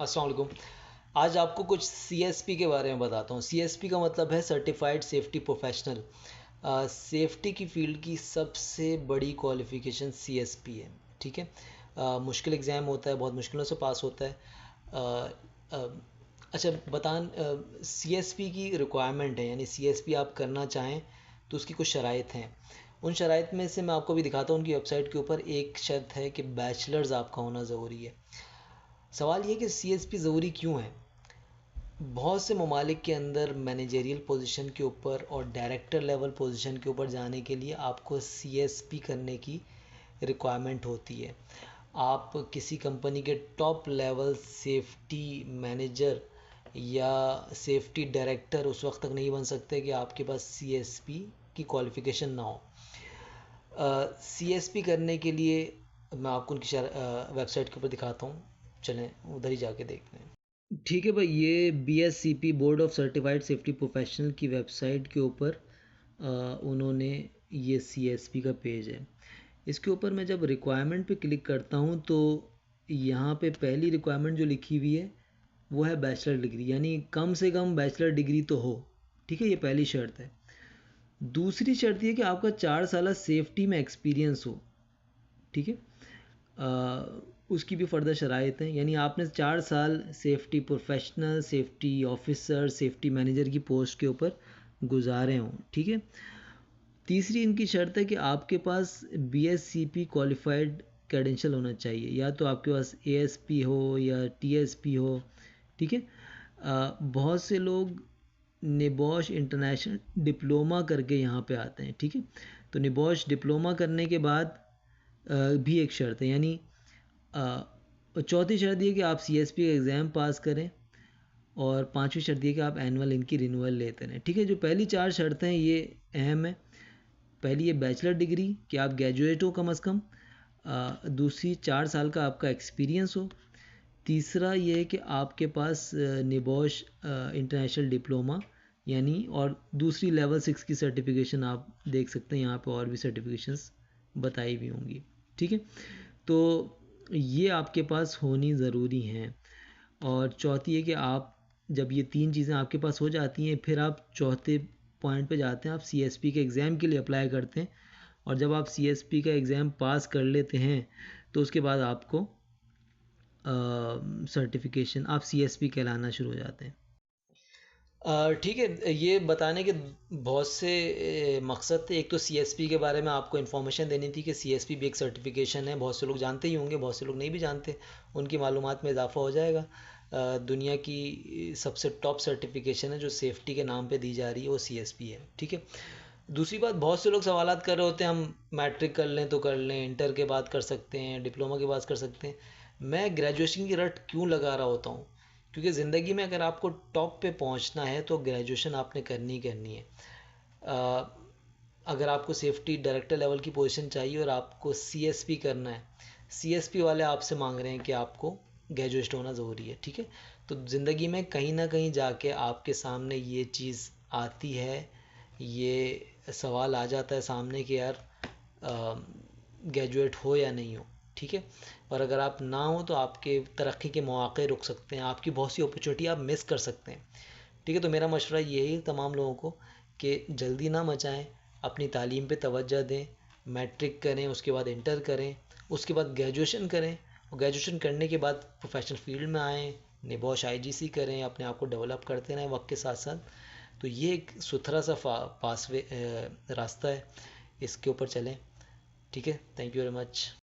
अस्सलाम वालेकुम। आज आपको कुछ सीएसपी के बारे में बताता हूँ। सीएसपी का मतलब है सर्टिफाइड सेफ्टी प्रोफेशनल। सेफ्टी की फ़ील्ड की सबसे बड़ी क्वालिफ़िकेशन सीएसपी है, ठीक है। मुश्किल एग्ज़ाम होता है, बहुत मुश्किलों से पास होता है। अ, अ, अच्छा सीएसपी की रिक्वायरमेंट है, यानी सीएसपी आप करना चाहें तो उसकी कुछ शराइत हैं। उन शराइत में से मैं आपको भी दिखाता हूँ। उनकी वेबसाइट के ऊपर एक शर्त है कि बैचलर्स आपका होना ज़रूरी है। सवाल ये कि सीएसपी ज़रूरी क्यों है? बहुत से ममालिक के अंदर मैनेजरियल पोजीशन के ऊपर और डायरेक्टर लेवल पोजीशन के ऊपर जाने के लिए आपको सीएसपी करने की रिक्वायरमेंट होती है। आप किसी कंपनी के टॉप लेवल सेफ्टी मैनेजर या सेफ्टी डायरेक्टर उस वक्त तक नहीं बन सकते कि आपके पास सीएसपी की क्वालिफ़िकेशन ना हो। सीएसपी करने के लिए मैं आपको उनकी वेबसाइट के ऊपर दिखाता हूँ। चलें उधर ही जाके देखते हैं। ठीक है भाई, ये BSCP board of certified safety professional की वेबसाइट के ऊपर उन्होंने ये CSP का पेज है। इसके ऊपर मैं जब रिक्वायरमेंट पे क्लिक करता हूँ तो यहाँ पे पहली रिक्वायरमेंट जो लिखी हुई है वो है बैचलर डिग्री, यानी कम से कम बैचलर डिग्री तो हो। ठीक है, ये पहली शर्त है। दूसरी शर्त ये कि आपका 4 साल सेफ्टी में एक्सपीरियंस हो। ठीक है, उसकी भी फ़र्दर शराइत हैं, यानी आपने 4 साल safety professional, safety officer, safety manager की पोस्ट के ऊपर गुजारे हों। ठीक है। तीसरी इनकी शर्त है कि आपके पास BSCP क्वालिफाइड क्रेडेंशियल होना चाहिए, या तो आपके पास ASP हो या TSP हो। ठीक है। बहुत से लोग निबॉश इंटरनेशनल डिप्लोमा करके यहाँ पे आते हैं। ठीक है, तो निबॉश डिप्लोमा करने के बाद भी एक शर्त है, यानी चौथी शर्त ये कि आप CSP का एग्ज़ाम पास करें, और पांचवी शर्त ये कि आप एनुअल इनकी रिन्यूअल लेते रहें। ठीक है, जो पहली 4 शर्तें हैं ये अहम है। पहली ये बैचलर डिग्री कि आप ग्रेजुएट हो कम अज़ कम। दूसरी 4 साल का आपका एक्सपीरियंस हो। तीसरा ये है कि आपके पास निबॉश इंटरनेशनल डिप्लोमा, यानी, और दूसरी लेवल 6 की सर्टिफिकेशन आप देख सकते हैं यहाँ पे, और भी सर्टिफिकेशंस बताई हुई होंगी। ठीक है, तो ये आपके पास होनी ज़रूरी हैं। और चौथी है कि आप जब ये 3 चीज़ें आपके पास हो जाती हैं, फिर आप चौथे पॉइंट पे जाते हैं, आप CSP के एग्ज़ाम के लिए अप्लाई करते हैं। और जब आप CSP का एग्ज़ाम पास कर लेते हैं तो उसके बाद आपको सर्टिफिकेशन, आप CSP कहलाना शुरू हो जाते हैं। ठीक है, ये बताने के बहुत से मकसद थे। एक तो CSP के बारे में आपको इन्फॉर्मेशन देनी थी कि CSP भी एक सर्टिफिकेशन है। बहुत से लोग जानते ही होंगे, बहुत से लोग नहीं भी जानते, उनकी मालूमात में इजाफ़ा हो जाएगा। दुनिया की सबसे टॉप सर्टिफिकेशन है जो सेफ्टी के नाम पे दी जा रही है, वो CSP है। ठीक है। दूसरी बात, बहुत से लोग सवालात कर रहे होते हैं, हम मैट्रिक कर लें तो कर लें, इंटर के बाद कर सकते हैं, डिप्लोमा के बाद कर सकते हैं। मैं ग्रेजुएशन की रट क्यों लगा रहा होता हूँ? क्योंकि ज़िंदगी में अगर आपको टॉप पे पहुँचना है तो ग्रेजुएशन आपने करनी ही करनी है। अ, अगर आपको सेफ्टी डायरेक्टर लेवल की पोजीशन चाहिए और आपको CSP करना है, CSP वाले आपसे मांग रहे हैं कि आपको ग्रेजुएट होना ज़रूरी है। ठीक है, तो ज़िंदगी में कहीं ना कहीं जाके आपके सामने ये चीज़ आती है, ये सवाल आ जाता है सामने कि यार ग्रेजुएट हो या नहीं हो। ठीक है, और अगर आप ना हो तो आपके तरक्की के मौके रुक सकते हैं, आपकी बहुत सी अपॉर्चुनिटी आप मिस कर सकते हैं। ठीक है, तो मेरा मशवरा यही है तमाम लोगों को कि जल्दी ना मचाएं, अपनी तालीम पे तवज्जो दें, मैट्रिक करें, उसके बाद इंटर करें, उसके बाद ग्रेजुएशन करें, और ग्रेजुएशन करने के बाद प्रोफेशनल फील्ड में आएँ, निबॉश IGC करें, अपने आप को डेवलप करते रहें वक्त के साथ साथ। तो ये एक सुथरा सा पासवे रास्ता है, इसके ऊपर चलें। ठीक है, थैंक यू वेरी मच।